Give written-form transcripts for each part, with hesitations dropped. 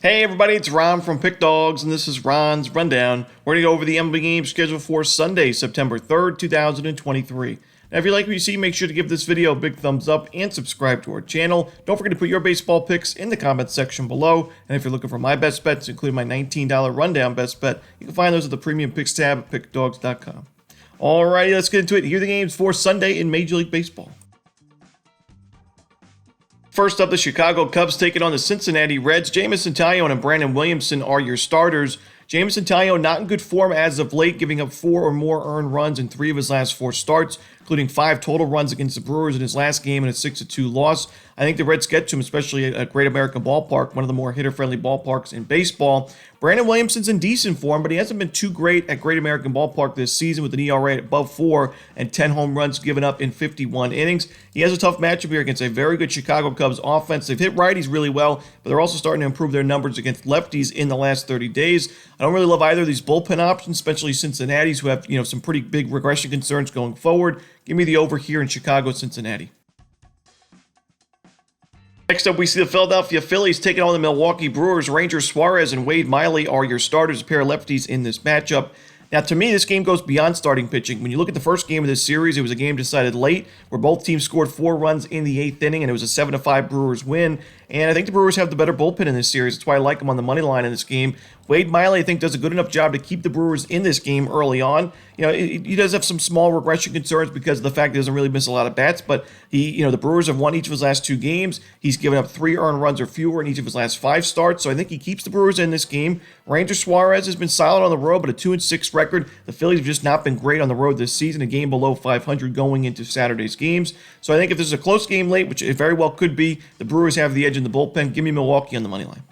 Hey everybody, it's Ron from Pick Dawgz, and this is Ron's Rundown. We're going to go over the MLB game scheduled for Sunday, September 3rd, 2023. Now, if you like what you see, make sure to give this video a big thumbs up and subscribe to our channel. Don't forget to put your baseball picks in the comments section below. And if you're looking for my best bets, including my $19 rundown best bet, you can find those at the premium picks tab at pickdawgz.com. Alrighty, let's get into it. Here are the games for Sunday in Major League Baseball. First up, the Chicago Cubs taking on the Cincinnati Reds. Jameson Taillon and Brandon Williamson are your starters. Jameson Taillon not in good form as of late, giving up 4 or more earned runs in 3 of his last 4 starts, including 5 total runs against the Brewers in his last game and a 6-2 loss. I think the Reds get to him, especially at Great American Ballpark, one of the more hitter-friendly ballparks in baseball. Brandon Williamson's in decent form, but he hasn't been too great at Great American Ballpark this season with an ERA above 4 and 10 home runs given up in 51 innings. He has a tough matchup here against a very good Chicago Cubs offense. They've hit righties really well, but they're also starting to improve their numbers against lefties in the last 30 days. I don't really love either of these bullpen options, especially Cincinnati's, who have some pretty big regression concerns going forward. Give me the over here in Chicago, Cincinnati. Next up, we see the Philadelphia Phillies taking on the Milwaukee Brewers. Ranger Suarez and Wade Miley are your starters, a pair of lefties in this matchup. Now, to me, this game goes beyond starting pitching. When you look at the first game of this series, it was a game decided late, where both teams scored 4 runs in the 8th inning, and it was a 7-5 Brewers win. And I think the Brewers have the better bullpen in this series. That's why I like them on the money line in this game. Wade Miley, I think, does a good enough job to keep the Brewers in this game early on. He does have some small regression concerns because of the fact that he doesn't really miss a lot of bats, but the Brewers have won each of his last 2 games. He's given up 3 earned runs or fewer in each of his last 5 starts, so I think he keeps the Brewers in this game. Ranger Suarez has been solid on the road, but a 2-6 record. The Phillies have just not been great on the road this season, a game below 500 going into Saturday's games. So I think if this is a close game late, which it very well could be, the Brewers have the edge in the bullpen. Give me Milwaukee on the money line.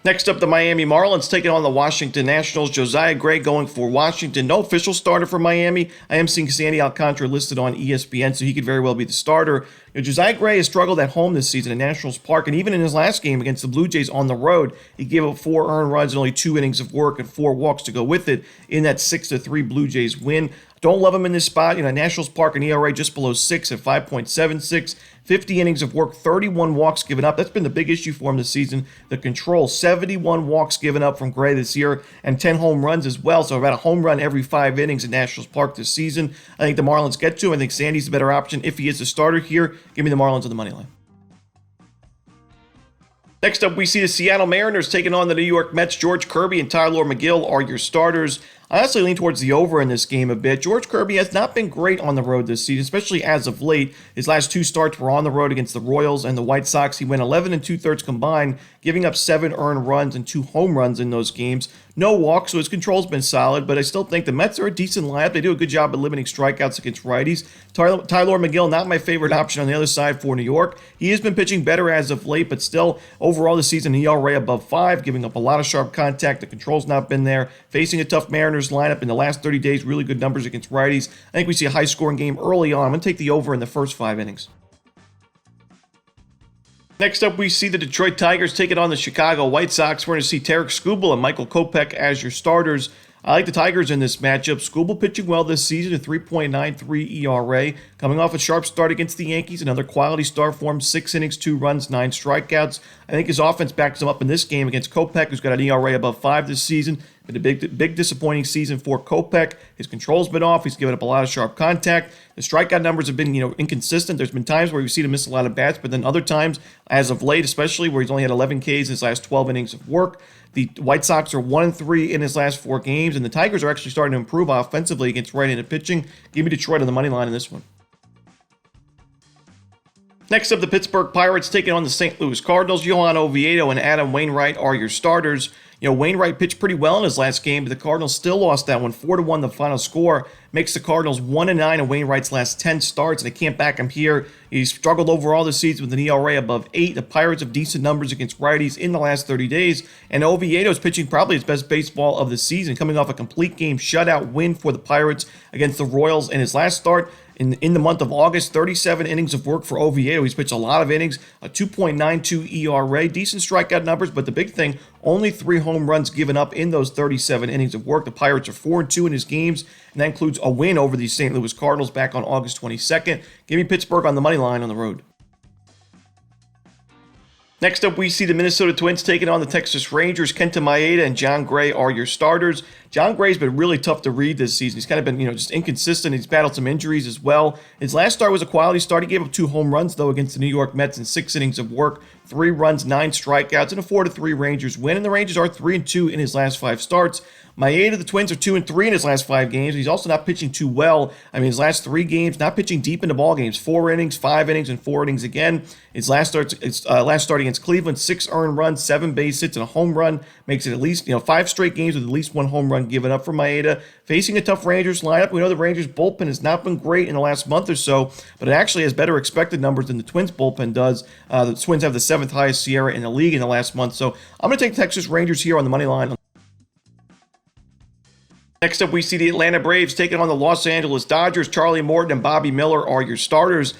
Next up, the Miami Marlins taking on the Washington Nationals. Josiah Gray going for Washington. No official starter for Miami. I am seeing Sandy Alcantara listed on ESPN, so he could very well be the starter. Josiah Gray has struggled at home this season at Nationals Park, and even in his last game against the Blue Jays on the road, he gave up 4 earned runs and only 2 innings of work and 4 walks to go with it in that 6-3 Blue Jays win. Don't love him in this spot. Nationals Park, an ERA just below 6 at 5.76. 50 innings of work, 31 walks given up. That's been the big issue for him this season. The control, 71 walks given up from Gray this year and 10 home runs as well. So about a home run every 5 innings at Nationals Park this season. I think the Marlins get to him. I think Sandy's the better option if he is the starter here. Give me the Marlins on the money line. Next up, we see the Seattle Mariners taking on the New York Mets. George Kirby and Tyler McGill are your starters. I honestly lean towards the over in this game a bit. George Kirby has not been great on the road this season, especially as of late. His last 2 starts were on the road against the Royals and the White Sox. He went 11 2/3 combined, giving up 7 earned runs and 2 home runs in those games. No walks, so his control's been solid, but I still think the Mets are a decent lineup. They do a good job of limiting strikeouts against righties. Tyler McGill, not my favorite option on the other side for New York. He has been pitching better as of late, but still, overall this season, he ERA above 5, giving up a lot of sharp contact. The control's not been there. Facing a tough Mariners lineup in the last 30 days, really good numbers against righties. I think we see a high-scoring game early on. I'm going to take the over in the first 5 innings. Next up, we see the Detroit Tigers taking on the Chicago White Sox. We're going to see Tarik Skubal and Michael Kopech as your starters. I like the Tigers in this matchup. Skubal pitching well this season, a 3.93 ERA. Coming off a sharp start against the Yankees, another quality start for him, 6 innings, 2 runs, 9 strikeouts. I think his offense backs him up in this game against Kopech, who's got an ERA above 5 this season. Been a big disappointing season for Kopech. His control's been off. He's given up a lot of sharp contact. The strikeout numbers have been, inconsistent. There's been times where we've seen him miss a lot of bats, but then other times, as of late especially, where he's only had 11 Ks in his last 12 innings of work. The White Sox are 1-3 in his last 4 games, and the Tigers are actually starting to improve offensively against right-handed pitching. Give me Detroit on the money line in this one. Next up, the Pittsburgh Pirates taking on the St. Louis Cardinals. Johan Oviedo and Adam Wainwright are your starters. Wainwright pitched pretty well in his last game, but the Cardinals still lost that one, 4-1 the final score. Makes the Cardinals 1-9 in Wainwright's last 10 starts, and they can't back him here. He's struggled overall this season with an ERA above 8. The Pirates have decent numbers against righties in the last 30 days, and Oviedo's pitching probably his best baseball of the season, coming off a complete game shutout win for the Pirates against the Royals in his last start. In the month of August, 37 innings of work for Oviedo. He's pitched a lot of innings, a 2.92 ERA, decent strikeout numbers, but the big thing, only 3 home runs given up in those 37 innings of work. The Pirates are 4-2 in his games, and that includes a win over the St. Louis Cardinals back on August 22nd. Give me Pittsburgh on the money line on the road. Next up, we see the Minnesota Twins taking on the Texas Rangers. Kenta Maeda and John Gray are your starters. John Gray's been really tough to read this season. He's kind of been, just inconsistent. He's battled some injuries as well. His last start was a quality start. He gave up 2 home runs, though, against the New York Mets in 6 innings of work, 3 runs, 9 strikeouts, and a 4-3 Rangers win. And the Rangers are 3-2 in his last 5 starts. Maeda, the Twins are 2-3 in his last 5 games. He's also not pitching too well. His last 3 games, not pitching deep into ball games. 4 innings, 5 innings, and 4 innings again. His last start against Cleveland, 6 earned runs, 7 base hits, and a home run. Makes it at least 5 straight games with at least 1 home run given up for Maeda. Facing a tough Rangers lineup, we know the Rangers bullpen has not been great in the last month or so, but it actually has better expected numbers than the Twins bullpen does. The Twins have the 7th highest SIERA in the league in the last month, so I'm going to take Texas Rangers here on the money line. Next up, we see the Atlanta Braves taking on the Los Angeles Dodgers. Charlie Morton and Bobby Miller are your starters.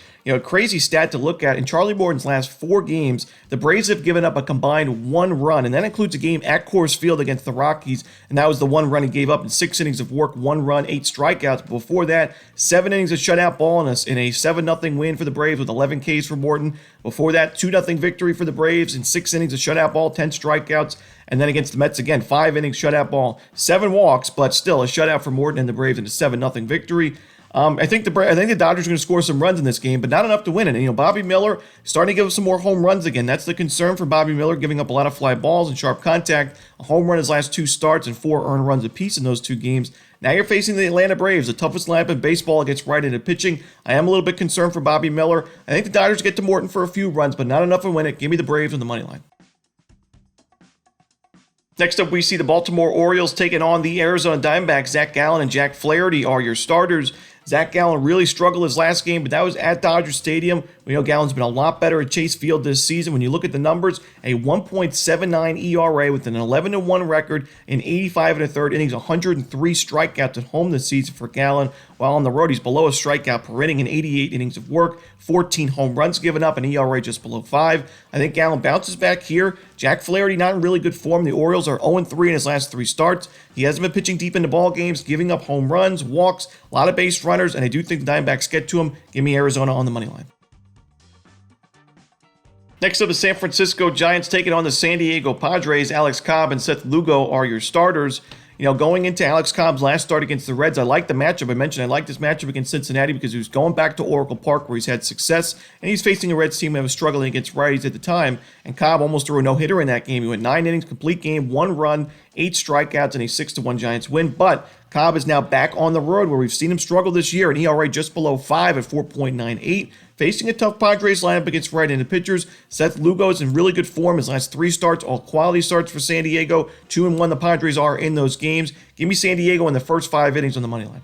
Crazy stat to look at. In Charlie Morton's last 4 games, the Braves have given up a combined 1 run, and that includes a game at Coors Field against the Rockies, and that was the 1 run he gave up in 6 innings of work, 1 run, 8 strikeouts. Before that, 7 innings of shutout ball in a 7-0 win for the Braves with 11 Ks for Morton. Before that, 2-0 victory for the Braves in 6 innings of shutout ball, 10 strikeouts. And then against the Mets again, 5 innings shutout ball, 7 walks, but still a shutout for Morton and the Braves in a 7-0 victory. I think the Dodgers are going to score some runs in this game, but not enough to win it. And, Bobby Miller starting to give up some more home runs again. That's the concern for Bobby Miller, giving up a lot of fly balls and sharp contact. A home run his last 2 starts and 4 earned runs apiece in those 2 games. Now you're facing the Atlanta Braves, the toughest lineup in baseball against right-handed pitching. I am a little bit concerned for Bobby Miller. I think the Dodgers get to Morton for a few runs, but not enough to win it. Give me the Braves on the money line. Next up, we see the Baltimore Orioles taking on the Arizona Diamondbacks. Zach Gallen and Jack Flaherty are your starters. Zach Gallen really struggled his last game, but that was at Dodger Stadium. We know Gallen's been a lot better at Chase Field this season. When you look at the numbers, a 1.79 ERA with an 11-1 record in 85 1/3 innings, 103 strikeouts at home this season for Gallen. While on the road, he's below a strikeout per inning in 88 innings of work, 14 home runs given up, an ERA just below 5. I think Gallen bounces back here. Jack Flaherty not in really good form. The Orioles are 0-3 in his last 3 starts. He hasn't been pitching deep into ball games, giving up home runs, walks, a lot of base runners, and I do think the Diamondbacks get to him. Give me Arizona on the money line. Next up, the San Francisco Giants taking on the San Diego Padres. Alex Cobb and Seth Lugo are your starters. Going into Alex Cobb's last start against the Reds, I like the matchup. I mentioned I like this matchup against Cincinnati because he was going back to Oracle Park where he's had success, and he's facing a Reds team that was struggling against righties at the time, and Cobb almost threw a no-hitter in that game. He went 9 innings, complete game, 1 run, 8 strikeouts, and a 6-1 Giants win, but Cobb is now back on the road where we've seen him struggle this year, an ERA just below 5 at 4.98. Facing a tough Padres lineup against right-handed pitchers, Seth Lugo is in really good form. His last 3 starts, all quality starts for San Diego. 2-1 the Padres are in those games. Give me San Diego in the first 5 innings on the money line.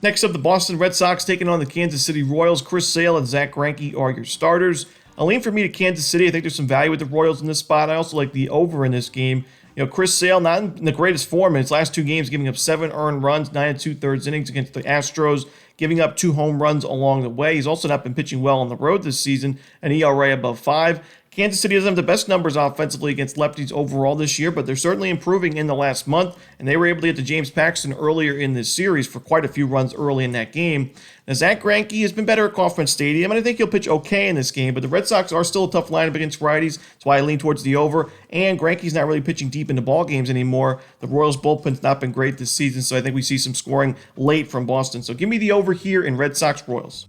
Next up, the Boston Red Sox taking on the Kansas City Royals. Chris Sale and Zach Greinke are your starters. A lean for me to Kansas City. I think there's some value with the Royals in this spot. I also like the over in this game. Chris Sale, not in the greatest form in his last 2 games, giving up 7 earned runs, 9 2/3 innings against the Astros, giving up 2 home runs along the way. He's also not been pitching well on the road this season, an ERA above 5. Kansas City doesn't have the best numbers offensively against lefties overall this year, but they're certainly improving in the last month, and they were able to get to James Paxton earlier in this series for quite a few runs early in that game. Now, Zach Greinke has been better at Kauffman Stadium, and I think he'll pitch okay in this game, but the Red Sox are still a tough lineup against righties. That's why I lean towards the over, and Greinke's not really pitching deep into ball games anymore. The Royals' bullpen's not been great this season, so I think we see some scoring late from Boston. So give me the over here in Red Sox-Royals.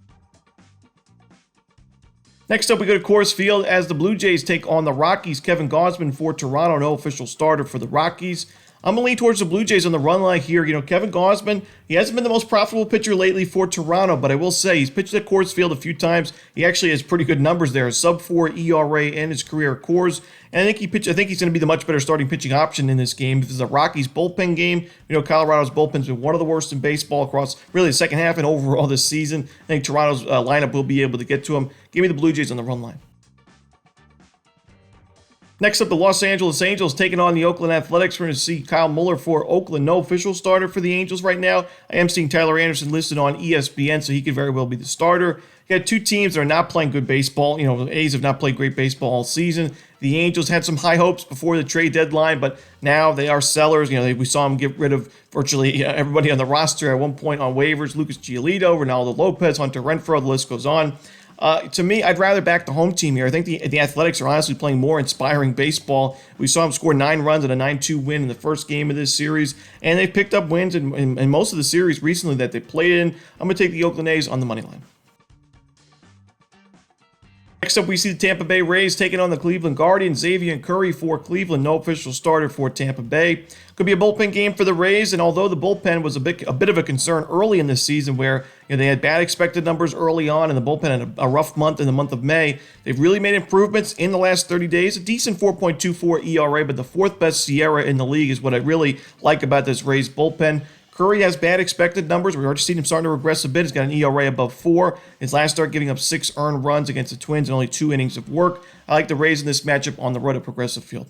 Next up, we go to Coors Field as the Blue Jays take on the Rockies. Kevin Gausman for Toronto, no official starter for the Rockies. I'm going to lean towards the Blue Jays on the run line here. Kevin Gausman, he hasn't been the most profitable pitcher lately for Toronto, but I will say he's pitched at Coors Field a few times. He actually has pretty good numbers there, a sub-4 ERA in his career at Coors. And I think he's going to be the much better starting pitching option in this game. This is a Rockies bullpen game. Colorado's bullpen's been one of the worst in baseball across really the second half and overall this season. I think Toronto's lineup will be able to get to him. Give me the Blue Jays on the run line. Next up, the Los Angeles Angels taking on the Oakland Athletics. We're going to see Kyle Muller for Oakland. No official starter for the Angels right now. I am seeing Tyler Anderson listed on ESPN, so he could very well be the starter. You got 2 teams that are not playing good baseball. The A's have not played great baseball all season. The Angels had some high hopes before the trade deadline, but now they are sellers. We saw them get rid of virtually everybody on the roster at one point on waivers. Lucas Giolito, Ronaldo Lopez, Hunter Renfroe, the list goes on. To me, I'd rather back the home team here. I think the Athletics are honestly playing more inspiring baseball. We saw them score 9 runs in a 9-2 win in the first game of this series, and they've picked up wins in most of the series recently that they played in. I'm going to take the Oakland A's on the money line. Next up, we see the Tampa Bay Rays taking on the Cleveland Guardians. Xavier Curry for Cleveland, no official starter for Tampa Bay. Could be a bullpen game for the Rays, and although the bullpen was a bit of a concern early in this season where they had bad expected numbers early on, and the bullpen had a rough month in the month of May, they've really made improvements in the last 30 days. A decent 4.24 ERA, but the 4th best Sierra in the league is what I really like about this Rays bullpen. Curry has bad expected numbers. We've already seen him starting to regress a bit. He's got an ERA above 4. His last start giving up 6 earned runs against the Twins and only 2 innings of work. I like the Rays in this matchup on the road at Progressive Field.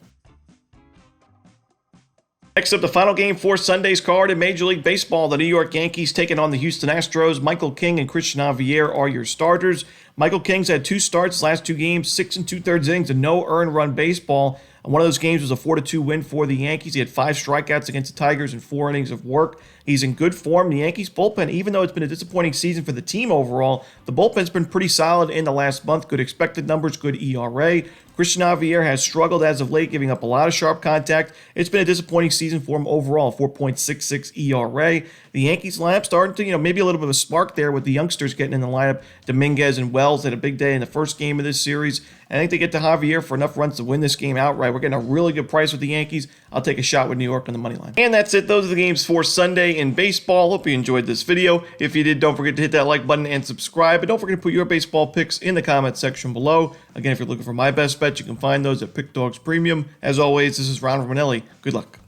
Next up, the final game for Sunday's card in Major League Baseball. The New York Yankees taking on the Houston Astros. Michael King and Christian Javier are your starters. Michael King's had 2 starts, last 2 games, 6 2/3 innings, and no earned run baseball. One of those games was a 4-2 win for the Yankees. He had 5 strikeouts against the Tigers and 4 innings of work. He's in good form. The Yankees bullpen, even though it's been a disappointing season for the team overall, the bullpen's been pretty solid in the last month. Good expected numbers, good ERA. Christian Javier has struggled as of late, giving up a lot of sharp contact. It's been a disappointing season for him overall, 4.66 ERA. The Yankees lineup starting to, maybe a little bit of a spark there with the youngsters getting in the lineup. Dominguez and Wells had a big day in the first game of this series. I think they get to Javier for enough runs to win this game outright. We're getting a really good price with the Yankees. I'll take a shot with New York on the money line. And that's it. Those are the games for Sunday in baseball. Hope you enjoyed this video. If you did, don't forget to hit that like button and subscribe. And don't forget to put your baseball picks in the comment section below. Again, if you're looking for my best bets, you can find those at Pick Dawgz Premium. As always, this is Ron Romanelli. Good luck.